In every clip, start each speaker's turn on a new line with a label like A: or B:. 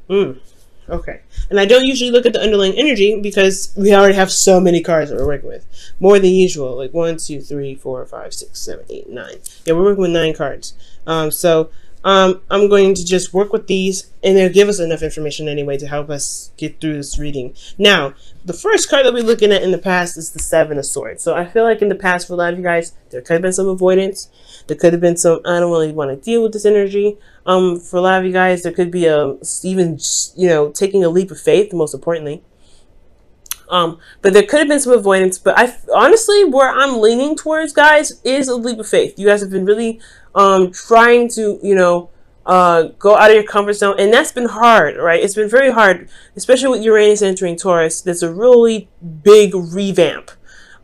A: Mm. Okay. And I don't usually look at the underlying energy because we already have so many cards that we're working with. More than usual. Like 1, 2, 3, 4, 5, 6, 7, 8, 9. Yeah, we're working with 9 cards. I'm going to just work with these, and they'll give us enough information anyway to help us get through this reading. Now, the first card that we're looking at in the past is the Seven of Swords. So I feel like in the past, for a lot of you guys, there could have been some avoidance. There could have been some, I don't really want to deal with this energy. For a lot of you guys, there could be even, taking a leap of faith, most importantly. But there could have been some avoidance. But honestly, where I'm leaning towards, guys, is a leap of faith. You guys have been really trying to, go out of your comfort zone, and that's been hard, right? It's been very hard, especially with Uranus entering Taurus. There's a really big revamp,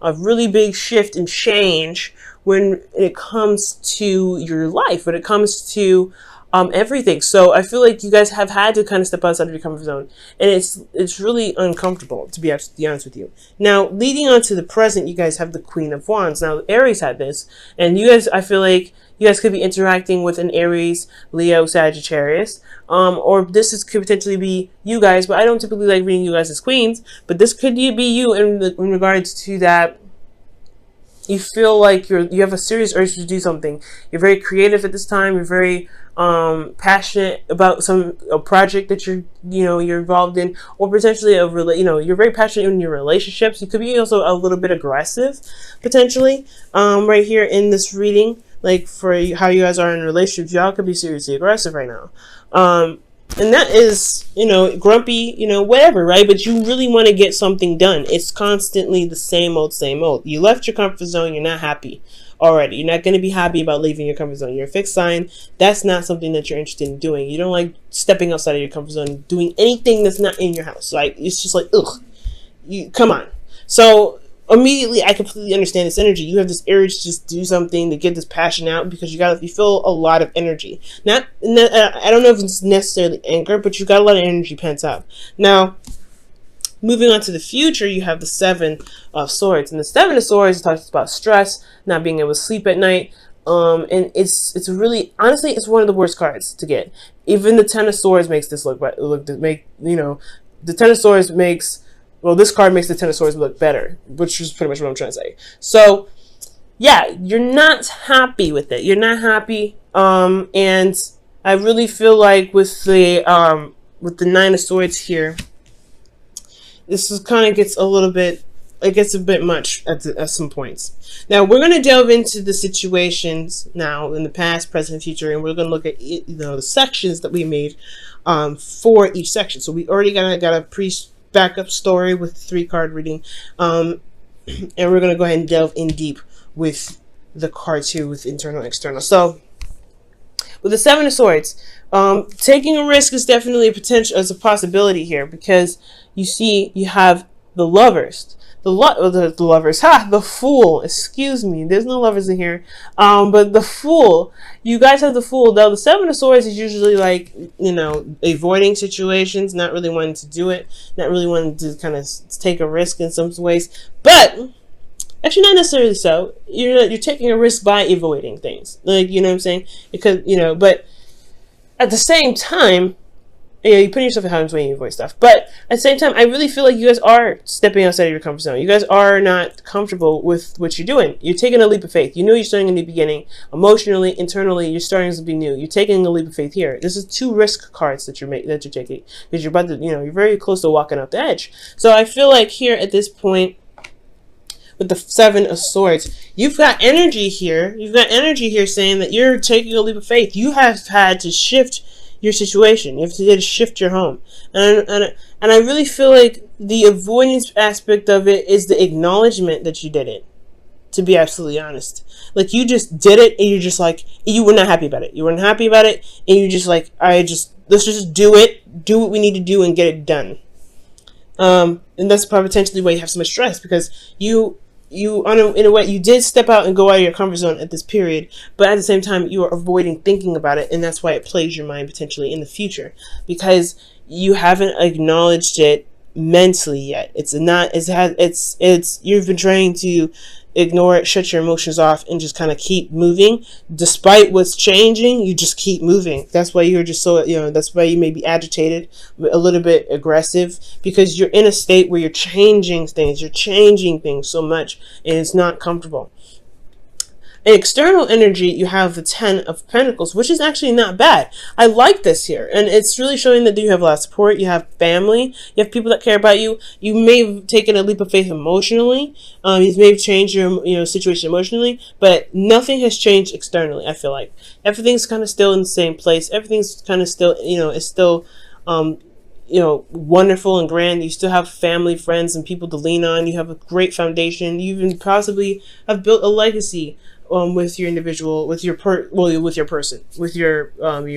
A: a really big shift and change when it comes to your life, when it comes to everything. So I feel like you guys have had to kind of step outside of your comfort zone, and it's really uncomfortable, to be honest with you. Now, leading on to the present, you guys have the Queen of Wands. Now, Aries had this, and you guys, I feel like you guys could be interacting with an Aries, Leo, Sagittarius, or could potentially be you guys, but I don't typically like reading you guys as queens, but this could be you in regards to that. You feel like you have a serious urge to do something. You're very creative at this time. You're very passionate about a project that you're involved in, or potentially you're very passionate in your relationships. You could be also a little bit aggressive, potentially, right here in this reading. Like for how you guys are in relationships, y'all could be seriously aggressive right now. And that is, grumpy, whatever, right? But you really want to get something done. It's constantly the same old, same old. You left your comfort zone. You're not happy already. You're not going to be happy about leaving your comfort zone. You're a fixed sign. That's not something that you're interested in doing. You don't like stepping outside of your comfort zone, doing anything that's not in your house. Like, it's just like, ugh, come on. So immediately, I completely understand this energy. You have this urge to just do something, to get this passion out, because you feel a lot of energy. I don't know if it's necessarily anger, but you got a lot of energy pent up. Now, moving on to the future, you have the Seven of Swords, and the Seven of Swords talks about stress, not being able to sleep at night. And it's really, honestly, it's one of the worst cards to get. Even the Ten of Swords makes this the Ten of Swords makes. Well, this card makes the Ten of Swords look better, which is pretty much what I'm trying to say. So, yeah, you're not happy with it. You're not happy. And I really feel like with the Nine of Swords here, this is kind of gets a bit much at some points. Now, we're going to delve into the situations now in the past, present, and future, and we're going to look at the sections that we made for each section. So we already got a backup story with 3-card reading, and we're going to go ahead and delve in deep with the cards here with internal and external. So with the Seven of Swords, taking a risk is definitely a possibility here, because you have the Lovers, the Fool, excuse me, there's no lovers in here, but the Fool, you guys have the Fool. Now, the Seven of Swords is usually like, avoiding situations, not really wanting to do it, not really wanting to kind of take a risk in some ways, but actually not necessarily so. You're taking a risk by avoiding things, like, you know what I'm saying? Because, but at the same time, you're putting yourself in harm's way when you avoid stuff. But at the same time, I really feel like you guys are stepping outside of your comfort zone. You guys are not comfortable with what you're doing. You're taking a leap of faith. You're starting a new beginning. Emotionally, internally, you're starting something new. You're taking a leap of faith here. This is 2 risk cards that you're taking, because you're about to, you're very close to walking off the edge. So I feel like here at this point, with the Seven of Swords, you've got energy here. You've got energy here saying that you're taking a leap of faith. You have had to shift your situation. You have to shift your home, and I really feel like the avoidance aspect of it is the acknowledgement that you did it. To be absolutely honest, like, you just did it, and you're just like, you were not happy about it. You weren't happy about it, and you're just like, let's just do what we need to do and get it done. And that's probably potentially why you have so much stress, because in a way, you did step out and go out of your comfort zone at this period, but at the same time, you are avoiding thinking about it, and that's why it plays your mind potentially in the future, because you haven't acknowledged it mentally yet. You've been trying to ignore it, shut your emotions off, and just kind of keep moving. Despite what's changing, you just keep moving. That's why you're just so, that's why you may be agitated, a little bit aggressive, because you're in a state where you're changing things. You're changing things so much, and it's not comfortable. In external energy, you have the 10 of Pentacles, which is actually not bad. I like this here. And it's really showing that you have a lot of support. You have family. You have people that care about you. You may have taken a leap of faith emotionally. You may have changed your situation emotionally. But nothing has changed externally, I feel like. Everything's kind of still in the same place. Everything's kind of still, is still wonderful and grand. You still have family, friends, and people to lean on. You have a great foundation. You even possibly have built a legacy with your individual, with your person, with your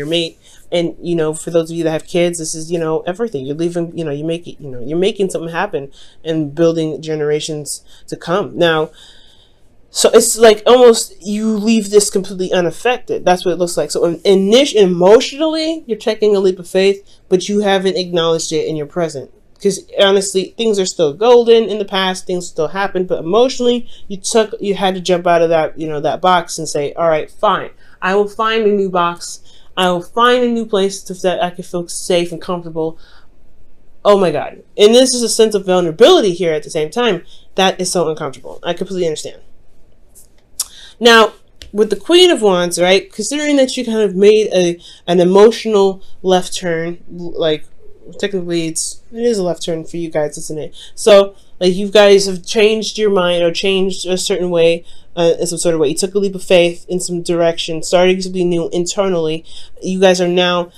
A: mate. And for those of you that have kids, this is everything. You're leaving, you're making something happen and building generations to come. Now, so it's like almost you leave this completely unaffected. That's what it looks like. So emotionally, you're taking a leap of faith, but you haven't acknowledged it in your present. Because honestly, things are still golden in the past. Things still happen, but emotionally, you had to jump out of that that box and say, all right, fine. I will find a new box. I will find a new place that I can feel safe and comfortable. Oh my God! And this is a sense of vulnerability here at the same time that is so uncomfortable. I completely understand. Now, with the Queen of Wands, right? Considering that you kind of made an emotional left turn, like. Technically it is a left turn for you guys, isn't it? So like you guys have changed your mind or changed a certain way, in some sort of way. You took a leap of faith in some direction, starting something new internally. You guys are now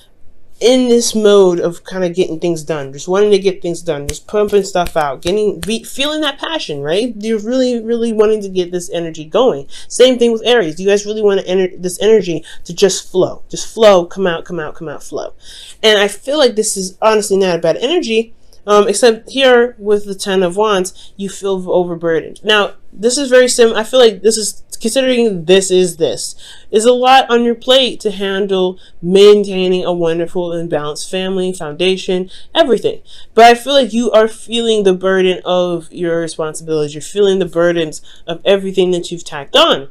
A: in this mode of kind of getting things done, just wanting to get things done, just pumping stuff out, feeling that passion, right? You're really, really wanting to get this energy going. Same thing with Aries. You guys really want this energy to just flow, come out, flow. And I feel like this is honestly not a bad energy, except here with the 10 of Wands, you feel overburdened. Now, this is very similar. I feel like this is, considering this is a lot on your plate to handle, maintaining a wonderful and balanced family, foundation, everything. But I feel like you are feeling the burden of your responsibilities. You're feeling the burdens of everything that you've tacked on.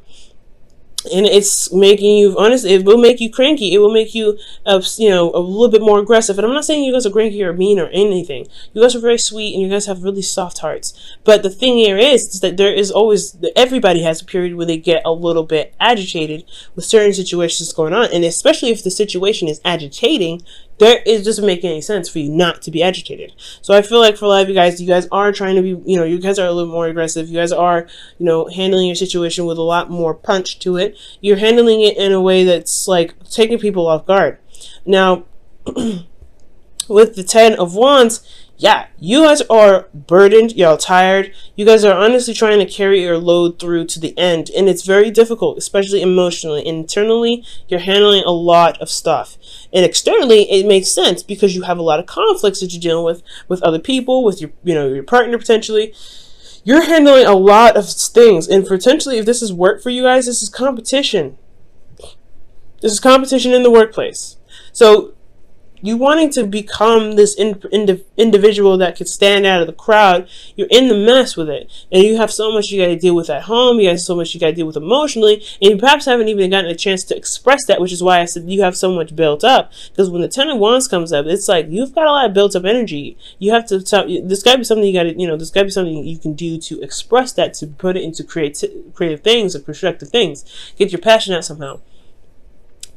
A: And it's making you, honestly, it will make you cranky. It will make you, a little bit more aggressive. And I'm not saying you guys are cranky or mean or anything. You guys are very sweet and you guys have really soft hearts. But the thing here is that there is always, everybody has a period where they get a little bit agitated with certain situations going on. And especially if the situation is agitating, it doesn't make any sense for you not to be agitated. So I feel like for a lot of you guys are trying to be, you guys are a little more aggressive. You guys are, handling your situation with a lot more punch to it. You're handling it in a way that's like taking people off guard. Now, with the 10 of Wands, yeah, you guys are burdened, you're tired. You guys are honestly trying to carry your load through to the end, and it's very difficult, especially emotionally. Internally, you're handling a lot of stuff. And externally, it makes sense because you have a lot of conflicts that you're dealing with other people, with your partner potentially. You're handling a lot of things, and potentially, if this is work for you guys, this is competition. This is competition in the workplace. So you wanting to become this individual that could stand out of the crowd, you're in the mess with it. And you have so much you got to deal with at home. You got so much you got to deal with emotionally. And you perhaps haven't even gotten a chance to express that, which is why I said you have so much built up. Because when the 10 of Wands comes up, it's like you've got a lot of built up energy. You have to there's got to be something you got to, there's got to be something you can do to express that, to put it into creative things or constructive things. Get your passion out somehow.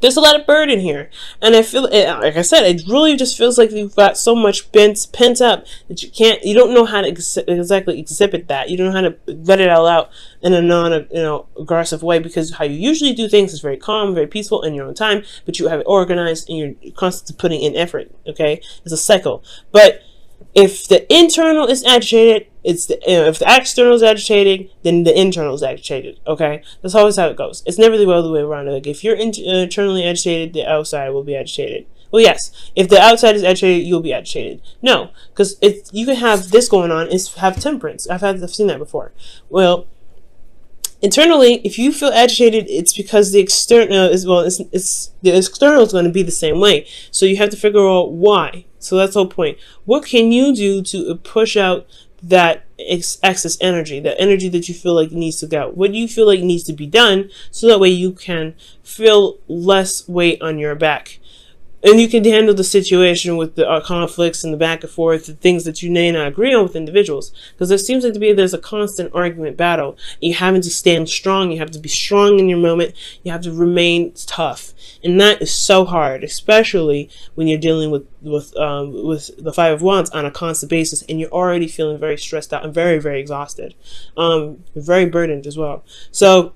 A: There's a lot of burden here. And I feel, like I said, it really just feels like you've got so much pent up that you don't know how to exactly exhibit that. You don't know how to let it all out in a aggressive way, because how you usually do things is very calm, very peaceful in your own time, but you have it organized and you're constantly putting in effort, okay? It's a cycle. But if the internal is agitated, if the external is agitated, then the internal is agitated. Okay, that's always how it goes. It's never the other way around. Like if you're internally agitated, the outside will be agitated. Well, yes, if the outside is agitated, you'll be agitated. No, because you can have this going on and have temperance. I've seen that before. Well, internally, if you feel agitated, it's because the external the external is going to be the same way. So you have to figure out why. So that's the whole point. What can you do to push out that excess energy, that energy that you feel like needs to go, what you feel like needs to be done, so that way you can feel less weight on your back. And you can handle the situation with the conflicts and the back and forth, the things that you may not agree on with individuals. Because there seems like there's a constant argument battle. You having to stand strong. You have to be strong in your moment. You have to remain tough. And that is so hard, especially when you're dealing with the Five of Wands on a constant basis, and you're already feeling very stressed out and very, very exhausted. Very burdened as well. So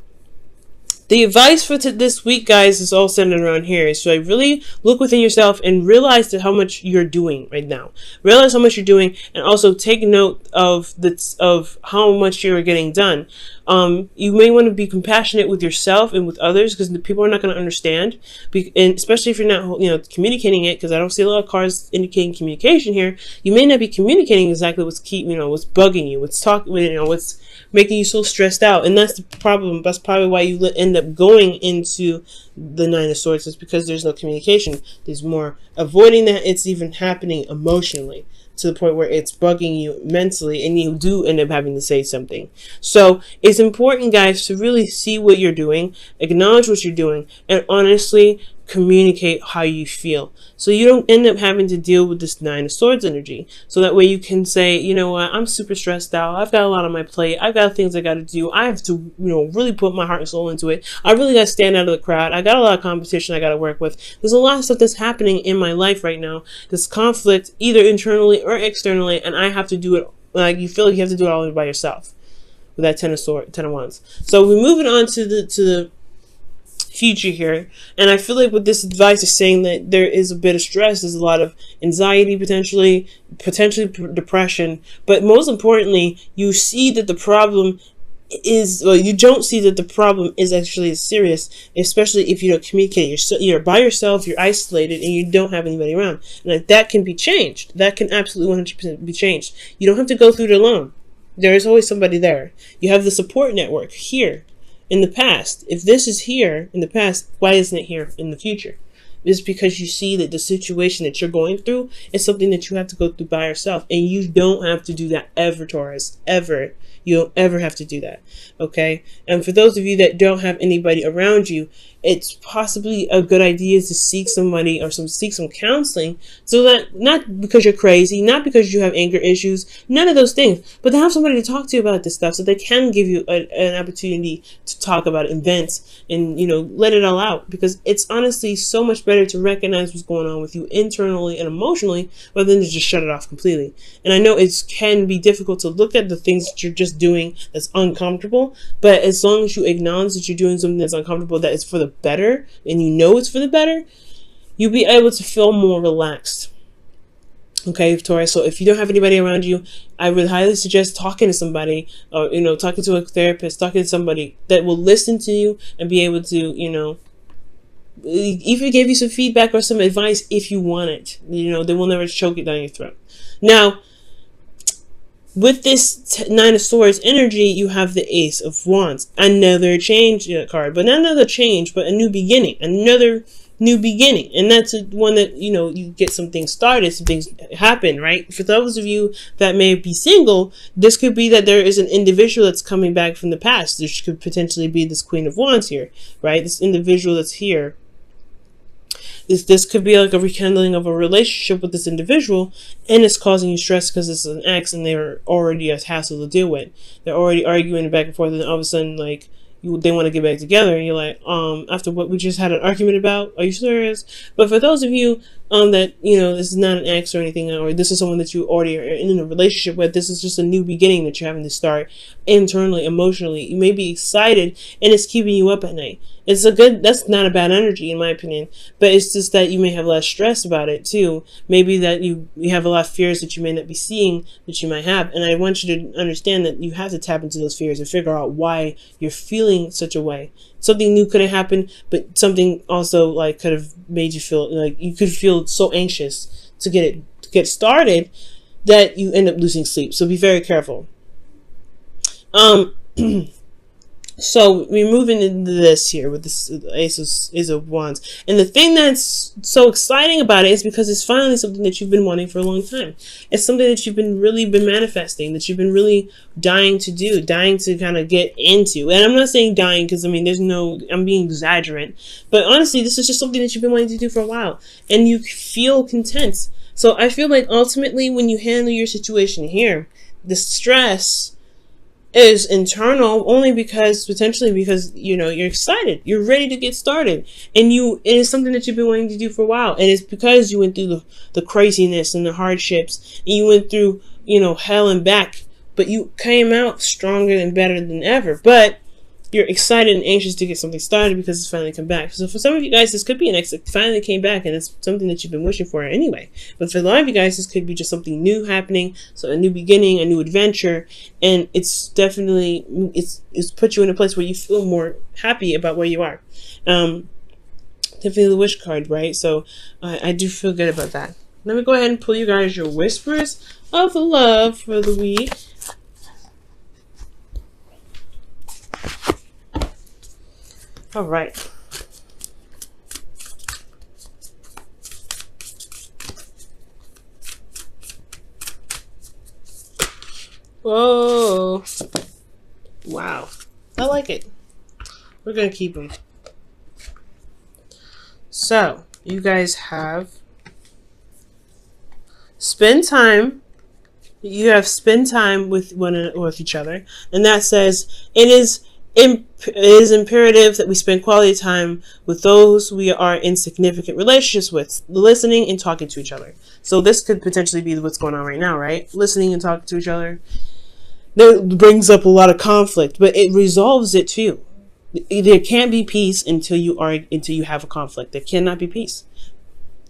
A: the advice for this week, guys, is all centered around here. So really look within yourself and realize how much you're doing right now. Realize how much you're doing, and also take note of how much you're getting done. You may want to be compassionate with yourself and with others, because the people are not going to understand, and especially if you're not, communicating it. Because I don't see a lot of cards indicating communication here. You may not be communicating exactly what's what's bugging you, what's making you so stressed out, and that's the problem. That's probably why you end up going into the Nine of Swords, is because there's no communication. There's more avoiding that it's even happening emotionally, to the point where it's bugging you mentally, and you do end up having to say something. So it's important, guys, to really see what you're doing, acknowledge what you're doing, and honestly communicate how you feel, so you don't end up having to deal with this Nine of Swords energy. So that way you can say, you know what, I'm super stressed out, I've got a lot on my plate, I've got things I got to do, I have to really put my heart and soul into it, I really got to stand out of the crowd, I got a lot of competition I got to work with, there's a lot of stuff that's happening in my life right now, this conflict either internally or externally, and I have to do it. Like, you feel like you have to do it all by yourself with that Ten of Wands. So we're moving on to the future here, and I feel like with this advice is saying that there is a bit of stress, there's a lot of anxiety, potentially depression, but most importantly, you see that the problem is, well, you don't see that the problem is actually serious, especially if you don't communicate. You're by yourself, you're isolated, and you don't have anybody around. And that can be changed. That can absolutely 100% be changed. You don't have to go through it alone. There is always somebody there. You have the support network here in the past. If this is here in the past, why isn't it here in the future? It's because you see that the situation that you're going through is something that you have to go through by yourself. And you don't have to do that ever, Taurus. Ever. You don't ever have to do that. Okay? And for those of you that don't have anybody around you, it's possibly a good idea to seek somebody or seek some counseling, so that, not because you're crazy, not because you have anger issues, none of those things, but to have somebody to talk to about this stuff, so they can give you an opportunity to talk about it and vent and, let it all out. Because it's honestly so much better to recognize what's going on with you internally and emotionally, rather than to just shut it off completely. And I know it can be difficult to look at the things that you're just doing that's uncomfortable, but as long as you acknowledge that you're doing something that's uncomfortable, that is for the better, and it's for the better, you'll be able to feel more relaxed. Okay, Taurus. So if you don't have anybody around you, I would highly suggest talking to somebody, or talking to a therapist, talking to somebody that will listen to you and be able to, even give you some feedback or some advice if you want it. They will never choke it down your throat. Now, with this Nine of Swords energy, you have the Ace of Wands. Another change card. But not another change, but a new beginning. Another new beginning. And that's one that, you get some things started, some things happen, right? For those of you that may be single, this could be that there is an individual that's coming back from the past. This could potentially be this Queen of Wands here, right? This individual that's here. This could be like a rekindling of a relationship with this individual, and it's causing you stress because it's an ex and they're already a hassle to deal with. They're already arguing back and forth, and all of a sudden, like, they want to get back together, and you're like, after what we just had an argument about, are you serious? But for those of you that, this is not an ex or anything, or this is someone that you already are in a relationship with, this is just a new beginning that you're having to start internally, emotionally. You may be excited, and it's keeping you up at night. That's not a bad energy in my opinion, but it's just that you may have less stress about it too. Maybe that you have a lot of fears that you may not be seeing that you might have. And I want you to understand that you have to tap into those fears and figure out why you're feeling such a way. Something new could have happened, but something also could have made you feel like you could feel so anxious to get started that you end up losing sleep. So be very careful. So we're moving into this here with this Ace of Wands. And the thing that's so exciting about it is because it's finally something that you've been wanting for a long time. It's something that you've been manifesting, that you've been really dying to do, dying to kind of get into. And I'm not saying dying because, I mean, I'm being exaggerate. But honestly, this is just something that you've been wanting to do for a while. And you feel content. So I feel like ultimately when you handle your situation here, the stress is internal only potentially because you're excited, you're ready to get started, and it is something that you've been wanting to do for a while, and it's because you went through the craziness and the hardships, and you went through hell and back, but you came out stronger and better than ever. But you're excited and anxious to get something started because it's finally come back. So for some of you guys, this could be an exit. It finally came back, and it's something that you've been wishing for anyway. But for a lot of you guys, this could be just something new happening. So a new beginning, a new adventure, and it's definitely it's put you in a place where you feel more happy about where you are. Definitely the wish card, right? So I do feel good about that. Let me go ahead and pull you guys your whispers of love for the week. All right. Whoa. Wow. I like it. We're going to keep them. So, you guys have spend time. You have spend time with with each other. And that says it is imperative that we spend quality time with those we are in significant relationships with, listening and talking to each other. So this could potentially be what's going on right now, right? Listening and talking to each other. That brings up a lot of conflict, but it resolves it too. There can't be peace until you have a conflict. There cannot be peace.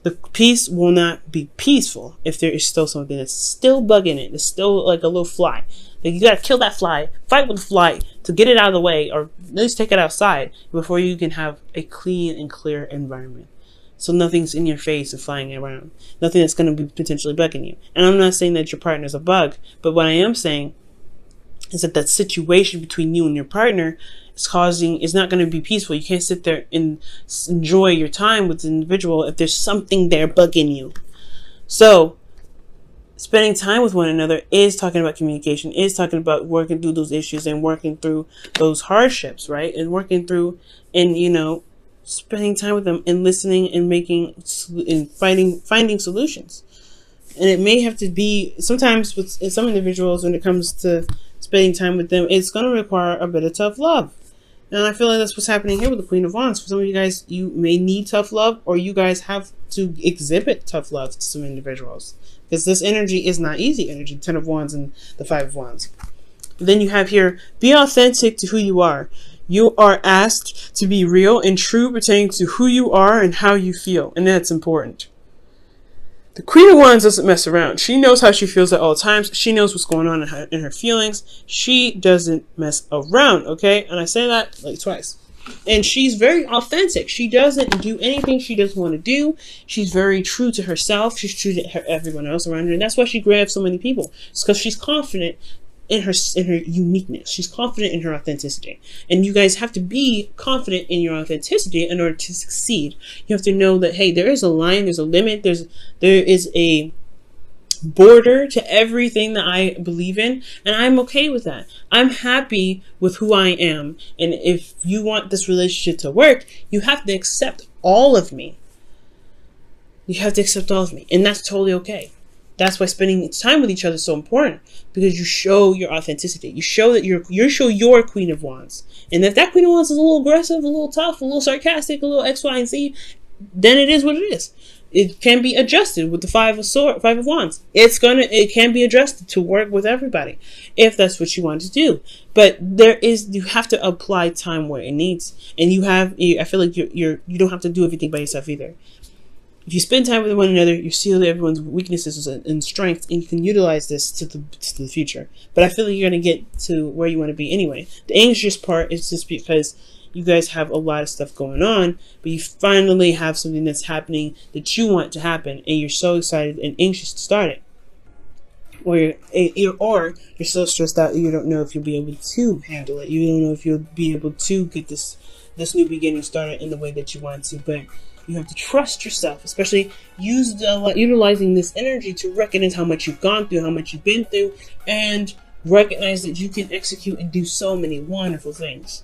A: The peace will not be peaceful if there is still something that's still bugging it. It's still like a little fly. Like you gotta kill that fly, fight with the fly to get it out of the way, or at least take it outside before you can have a clean and clear environment. So nothing's in your face and flying around. Nothing that's going to be potentially bugging you. And I'm not saying that your partner's a bug, but what I am saying is that situation between you and your partner is not going to be peaceful. You can't sit there and enjoy your time with the individual if there's something there bugging you. So spending time with one another is talking about communication, is talking about working through those issues and working through those hardships, right? And working through and, spending time with them and listening and finding solutions. And it may have to be, sometimes with some individuals, when it comes to spending time with them, it's going to require a bit of tough love. And I feel like that's what's happening here with the Queen of Wands. For some of you guys, you may need tough love, or you guys have to exhibit tough love to some individuals. Because this energy is not easy energy, 10 of Wands and the 5 of Wands. Then you have here, be authentic to who you are. You are asked to be real and true pertaining to who you are and how you feel. And that's important. The Queen of Wands doesn't mess around. She knows how she feels at all times. She knows what's going on in her feelings. She doesn't mess around, okay? And I say that like twice. And she's very authentic. She doesn't do anything she doesn't want to do. She's very true to herself. She's true to everyone else around her. And that's why she grabs so many people. It's because she's confident in her uniqueness. She's confident in her authenticity. And you guys have to be confident in your authenticity in order to succeed. You have to know that, hey, there is a line, there's a limit, there is a border to everything that I believe in, and I'm okay with that. I'm happy with who I am. And if you want this relationship to work, you have to accept all of me. You have to accept all of me. And that's totally okay. That's why spending time with each other is so important, because you show your authenticity. You show that you show your Queen of Wands. And if that Queen of Wands is a little aggressive, a little tough, a little sarcastic, a little X, Y, and Z, then it is what it is. It can be adjusted with the 5 of Wands. It can be adjusted to work with everybody if that's what you want to do. But you have to apply time where it needs. And I feel like you don't have to do everything by yourself either. If you spend time with one another, you see everyone's weaknesses and strengths, and you can utilize this to the future. But I feel like you're going to get to where you want to be anyway. The anxious part is just because you guys have a lot of stuff going on, but you finally have something that's happening that you want to happen, and you're so excited and anxious to start it. or you're so stressed out you don't know if you'll be able to handle it. You don't know if you'll be able to get this new beginning started in the way that you want to. But you have to trust yourself, especially utilizing this energy to recognize how much you've gone through, how much you've been through, and recognize that you can execute and do so many wonderful things.